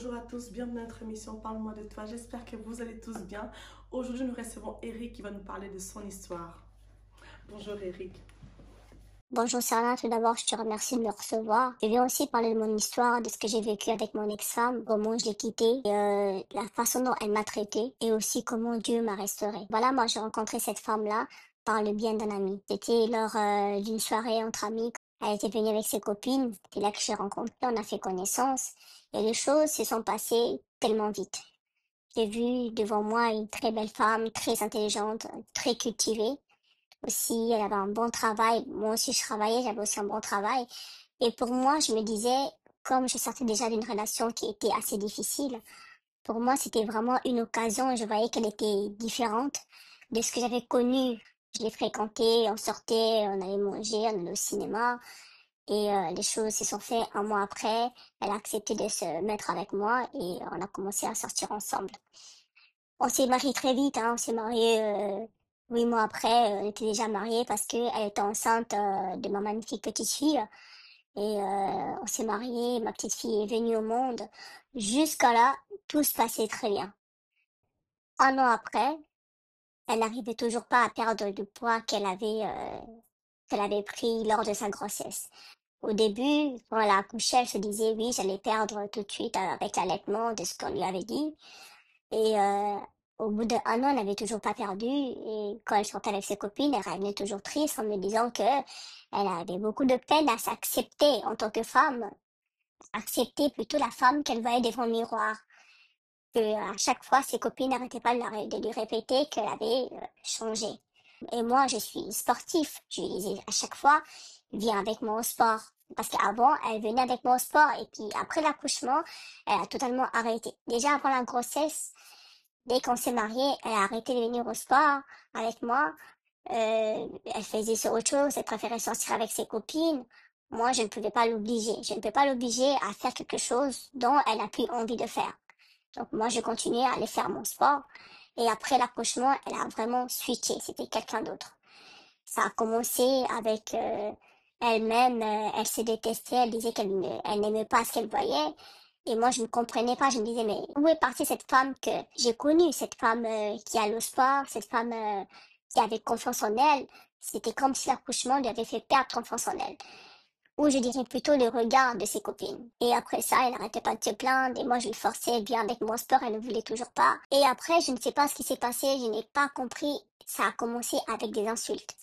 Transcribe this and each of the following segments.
Bonjour à tous, bienvenue à notre émission Parle-moi de toi. J'espère que vous allez tous bien. Aujourd'hui, nous recevons Eric qui va nous parler de son histoire. Bonjour Eric. Bonjour Sarah, tout d'abord je te remercie de me recevoir. Je viens aussi parler de mon histoire, de ce que j'ai vécu avec mon ex-femme, comment je l'ai quittée, la façon dont elle m'a traitée et aussi comment Dieu m'a restaurée. Voilà, moi j'ai rencontré cette femme-là par le bien d'un ami. C'était lors d'une soirée entre amis. Elle était venue avec ses copines, c'est là que j'ai rencontré, on a fait connaissance et les choses se sont passées tellement vite. J'ai vu devant moi une très belle femme, très intelligente, très cultivée aussi, elle avait un bon travail. Moi aussi, je travaillais, j'avais aussi un bon travail. Et pour moi, je me disais, comme je sortais déjà d'une relation qui était assez difficile, pour moi, c'était vraiment une occasion. Je voyais qu'elle était différente de ce que j'avais connu. Je l'ai fréquentée, on sortait, on allait manger, on allait au cinéma. Et les choses se sont faites un mois après. Elle a accepté de se mettre avec moi et on a commencé à sortir ensemble. On s'est mariés très vite, hein. On s'est mariés 8 mois après. On était déjà mariés parce que elle était enceinte de ma magnifique petite fille. Et on s'est mariés. Ma petite fille est venue au monde. Jusqu'à là, tout se passait très bien. Un an après, elle n'arrivait toujours pas à perdre du poids qu'elle avait pris lors de sa grossesse. Au début, quand elle a accouché, elle se disait oui, j'allais perdre tout de suite avec l'allaitement de ce qu'on lui avait dit. Et au bout d'un an, elle n'avait toujours pas perdu. Et quand elle sortait avec ses copines, elle revenait toujours triste en me disant que elle avait beaucoup de peine à s'accepter en tant que femme, accepter plutôt la femme qu'elle voyait devant le miroir. Que à chaque fois, ses copines n'arrêtaient pas de lui répéter qu'elle avait changé. Et moi, je suis sportif. Je lui disais à chaque fois, viens avec moi au sport. Parce qu'avant, elle venait avec moi au sport. Et puis après l'accouchement, elle a totalement arrêté. Déjà avant la grossesse, dès qu'on s'est mariés, elle a arrêté de venir au sport avec moi. Elle faisait sur autre chose, elle préférait sortir avec ses copines. Moi, je ne pouvais pas l'obliger. Je ne peux pas l'obliger à faire quelque chose dont elle n'a plus envie de faire. Donc moi, je continuais à aller faire mon sport. Et après l'accouchement, elle a vraiment switché. C'était quelqu'un d'autre. Ça a commencé avec elle-même, elle se détestait, elle disait elle n'aimait pas ce qu'elle voyait. Et moi, je ne comprenais pas. Je me disais, mais où est partie cette femme que j'ai connue, cette femme qui allait au sport, cette femme qui avait confiance en elle. C'était comme si l'accouchement lui avait fait perdre confiance en elle. Ou je dirais plutôt le regard de ses copines. Et après ça, elle n'arrêtait pas de se plaindre. Et moi, je le forçais bien avec mon sport, elle ne voulait toujours pas. Et après, je ne sais pas ce qui s'est passé, je n'ai pas compris. Ça a commencé avec des insultes.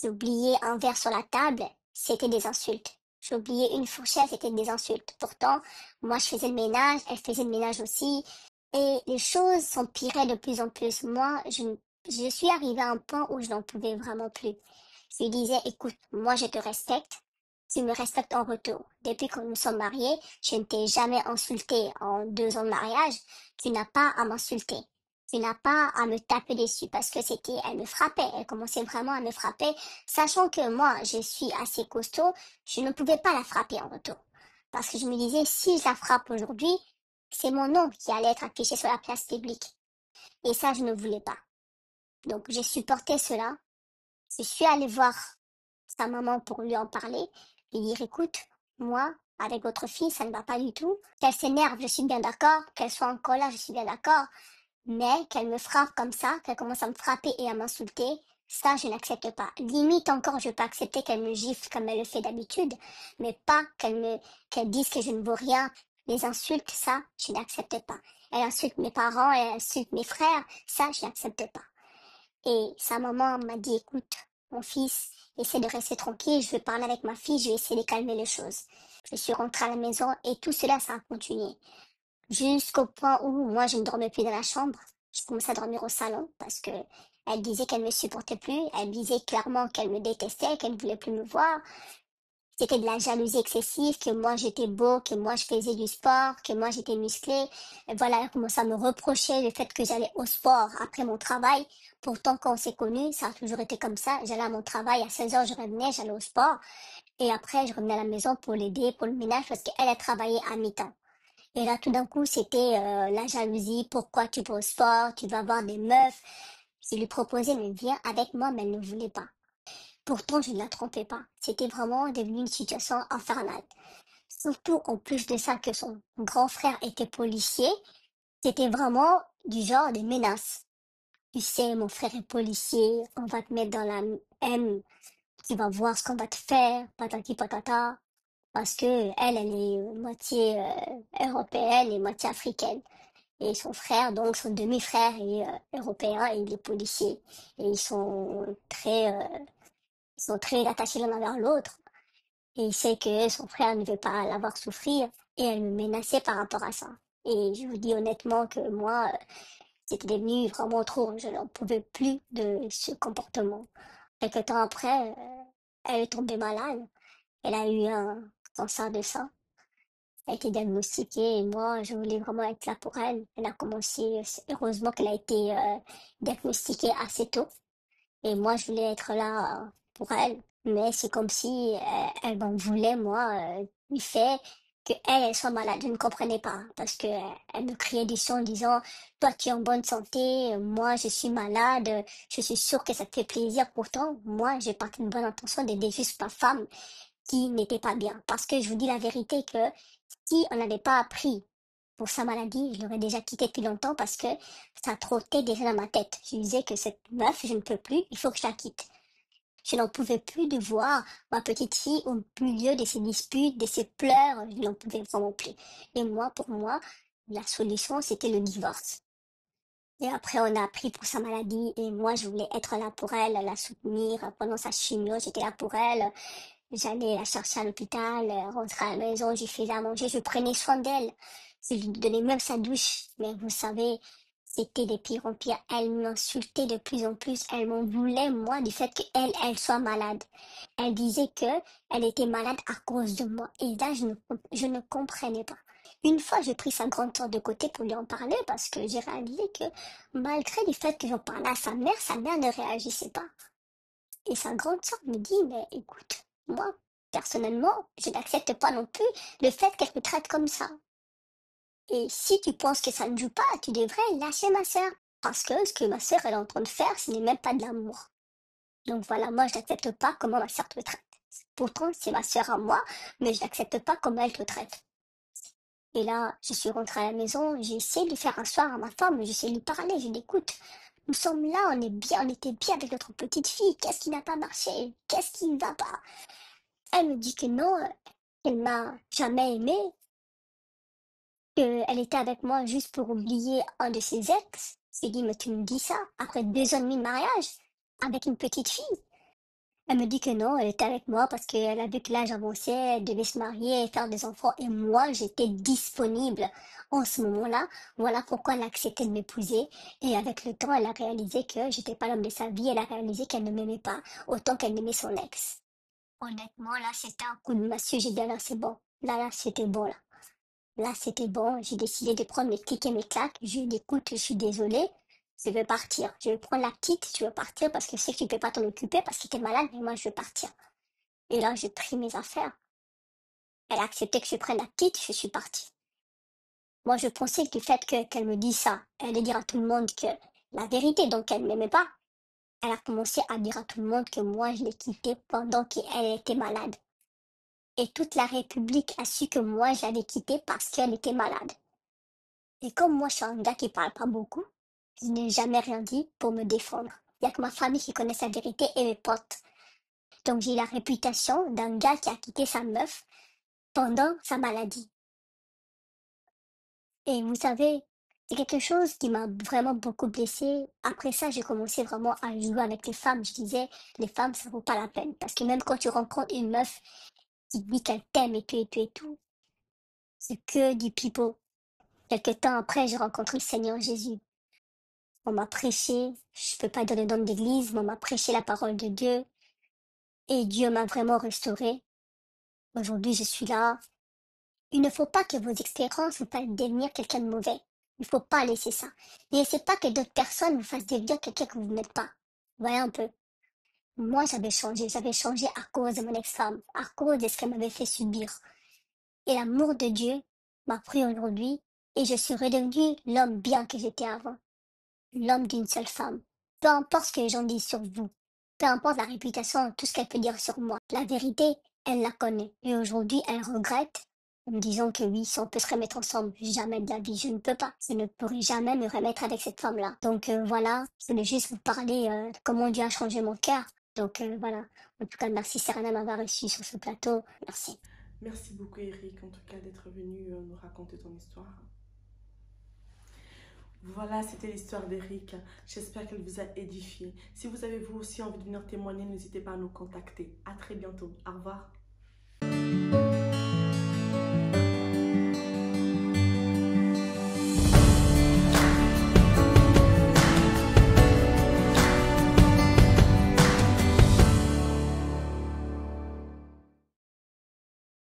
J'ai oublié un verre sur la table, c'était des insultes. J'ai oublié une fourchette, c'était des insultes. Pourtant, moi je faisais le ménage, elle faisait le ménage aussi. Et les choses s'empiraient de plus en plus. Moi, je suis arrivée à un point où je n'en pouvais vraiment plus. Je lui disais, écoute, moi je te respecte, tu me respectes en retour. Depuis que nous sommes mariés, je ne t'ai jamais insulté en 2 ans de mariage, tu n'as pas à m'insulter. Tu n'as pas à me taper dessus parce que elle me frappait, elle commençait vraiment à me frapper, sachant que moi, je suis assez costaud, je ne pouvais pas la frapper en retour. Parce que je me disais, si je la frappe aujourd'hui, c'est mon nom qui allait être affiché sur la place publique. Et ça, je ne voulais pas. Donc, j'ai supporté cela. Je suis allée voir sa maman pour lui en parler, lui dire, écoute, moi, avec votre fille, ça ne va pas du tout. Qu'elle s'énerve, je suis bien d'accord. Qu'elle soit en colère, je suis bien d'accord. Mais qu'elle me frappe comme ça, qu'elle commence à me frapper et à m'insulter, ça, je n'accepte pas. Limite encore, je peux accepter qu'elle me gifle comme elle le fait d'habitude, mais pas qu'elle dise que je ne vaux rien. Les insultes, ça, je n'accepte pas. Elle insulte mes parents, elle insulte mes frères, ça, je n'accepte pas. Et sa maman m'a dit, écoute, mon fils, essaie de rester tranquille, je vais parler avec ma fille, je vais essayer de calmer les choses. Je suis rentrée à la maison et tout cela, ça a continué. Jusqu'au point où moi, je ne dormais plus dans la chambre. Je commençais à dormir au salon parce que elle disait qu'elle me supportait plus. Elle disait clairement qu'elle me détestait, qu'elle ne voulait plus me voir. C'était de la jalousie excessive, que moi j'étais beau, que moi je faisais du sport, que moi j'étais musclée. Et voilà, elle commençait à me reprocher le fait que j'allais au sport après mon travail. Pourtant, quand on s'est connus, ça a toujours été comme ça. J'allais à mon travail, à 16 heures, je revenais, j'allais au sport. Et après, je revenais à la maison pour l'aider, pour le ménage, parce qu'elle a travaillé à mi-temps. Et là, tout d'un coup, c'était la jalousie. Pourquoi tu vas au sport? Tu vas voir des meufs. Je lui proposais, mais viens avec moi, mais elle ne voulait pas. Pourtant, je ne la trompais pas. C'était vraiment devenu une situation infernale. Surtout en plus de ça que son grand frère était policier, c'était vraiment du genre des menaces. Tu sais, mon frère est policier, on va te mettre dans la M, tu vas voir ce qu'on va te faire, patati patata, parce que elle est moitié européenne et moitié africaine. Et son frère, donc son demi-frère est européen et il est policier. Et ils sont très attachés l'un envers l'autre. Et il sait que son frère ne veut pas la voir souffrir et elle me menaçait par rapport à ça. Et je vous dis honnêtement que moi, c'était devenu vraiment trop. Je n'en pouvais plus de ce comportement. Quelque temps après, elle est tombée malade. Elle a eu un cancer de sein. Elle a été diagnostiquée et moi, je voulais vraiment être là pour elle. Elle a commencé, heureusement qu'elle a été diagnostiquée assez tôt. Et moi, je voulais être là pour elle. Mais c'est comme si elle m'en voulait, moi, du fait que elle soit malade. Je ne comprenais pas. Parce que elle me criait du son en disant, toi, tu es en bonne santé, moi, je suis malade, je suis sûre que ça te fait plaisir. Pourtant, moi, j'ai parti d'une bonne intention d'aider juste ma femme qui n'était pas bien. Parce que je vous dis la vérité que si on n'avait pas appris pour sa maladie, je l'aurais déjà quitté depuis longtemps parce que ça trottait déjà dans ma tête. Je disais que cette meuf, je ne peux plus, il faut que je la quitte. Je n'en pouvais plus de voir ma petite fille au milieu de ses disputes, de ses pleurs, je n'en pouvais vraiment plus. Et moi, pour moi, la solution, c'était le divorce. Et après, on a appris pour sa maladie et moi, je voulais être là pour elle, la soutenir pendant sa chimio, j'étais là pour elle. J'allais la chercher à l'hôpital, rentrer à la maison, je lui faisais à manger, je prenais soin d'elle. Je lui donnais même sa douche. Mais vous savez, c'était de pire en pire. Elle m'insultait de plus en plus. Elle m'en voulait, moi, du fait qu'elle, elle soit malade. Elle disait que elle était malade à cause de moi. Et là, je ne comprenais pas. Une fois, j'ai pris sa grande sœur de côté pour lui en parler parce que j'ai réalisé que malgré le fait que j'en parlais à sa mère ne réagissait pas. Et sa grande sœur me dit, mais écoute, moi, personnellement, je n'accepte pas non plus le fait qu'elle me traite comme ça. Et si tu penses que ça ne joue pas, tu devrais lâcher ma sœur. Parce que ce que ma sœur elle est en train de faire, ce n'est même pas de l'amour. Donc voilà, moi, je n'accepte pas comment ma sœur te traite. Pourtant, c'est ma sœur à moi, mais je n'accepte pas comment elle te traite. Et là, je suis rentrée à la maison, j'ai essayé de lui faire asseoir à ma femme, j'ai essayé de lui parler, je lui dis, écoute, nous sommes là, on est bien, on était bien avec notre petite fille, qu'est-ce qui n'a pas marché? Qu'est-ce qui ne va pas? Elle me dit que non, qu'elle m'a jamais aimé, qu'elle était avec moi juste pour oublier un de ses ex. Je lui ai dit, mais tu me dis ça après 2 ans et demi de mariage avec une petite fille. Elle me dit que non, elle était avec moi parce qu'elle a vu que l'âge avançait, elle devait se marier et faire des enfants. Et moi, j'étais disponible en ce moment-là. Voilà pourquoi elle a accepté de m'épouser. Et avec le temps, elle a réalisé que j'étais pas l'homme de sa vie. Elle a réalisé qu'elle ne m'aimait pas autant qu'elle aimait son ex. Honnêtement, là, c'était un coup de massue. J'ai dit, ah, là, c'est bon. Là, c'était bon, là. Là, c'était bon. J'ai décidé de prendre mes clics et mes claques. Je lui ai dit, écoute, je suis désolée. Je vais partir. Je vais prendre la petite. Je veux partir parce que je sais que tu peux pas t'en occuper parce que tu es malade, mais moi, je veux partir. Et là, j'ai pris mes affaires. Elle a accepté que je prenne la petite. Je suis partie. Moi, je pensais que du fait qu'elle me dise ça, elle allait dire à tout le monde que la vérité, donc elle ne m'aimait pas. Elle a commencé à dire à tout le monde que moi, je l'ai quittée pendant qu'elle était malade. Et toute la République a su que moi, je l'avais quittée parce qu'elle était malade. Et comme moi, je suis un gars qui parle pas beaucoup, je n'ai jamais rien dit pour me défendre. Il n'y a que ma famille qui connaît la vérité et mes potes. Donc j'ai la réputation d'un gars qui a quitté sa meuf pendant sa maladie. Et vous savez, c'est quelque chose qui m'a vraiment beaucoup blessée. Après ça, j'ai commencé vraiment à jouer avec les femmes. Je disais, les femmes, ça vaut pas la peine. Parce que même quand tu rencontres une meuf qui dit qu'elle t'aime et tout et tout et tout, c'est que du pipeau. Quelque temps après, j'ai rencontré le Seigneur Jésus. On m'a prêché, je peux pas donner le nom d'église, mais on m'a prêché la parole de Dieu et Dieu m'a vraiment restauré. Aujourd'hui, je suis là. Il ne faut pas que vos expériences vous fassent devenir quelqu'un de mauvais. Il ne faut pas laisser ça. Ne laissez pas que d'autres personnes vous fassent devenir quelqu'un que vous n'êtes pas. Voyez un peu. Moi, j'avais changé à cause de mon ex-femme, à cause de ce qu'elle m'avait fait subir. Et l'amour de Dieu m'a pris aujourd'hui et je suis redevenu l'homme bien que j'étais avant. L'homme d'une seule femme. Peu importe ce que les gens disent sur vous, peu importe la réputation, tout ce qu'elle peut dire sur moi, la vérité, elle la connaît. Et aujourd'hui, elle regrette en me disant que oui, si on peut se remettre ensemble, jamais de la vie, je ne peux pas. Je ne pourrai jamais me remettre avec cette femme-là. Donc voilà, je voulais juste vous parler de comment Dieu a changé mon cœur. Donc voilà. En tout cas, merci Serena de m'avoir reçu sur ce plateau. Merci. Merci beaucoup Eric, en tout cas, d'être venu nous raconter ton histoire. Voilà, c'était l'histoire d'Eric. J'espère qu'elle vous a édifié. Si vous avez vous aussi envie de venir témoigner, n'hésitez pas à nous contacter. À très bientôt. Au revoir.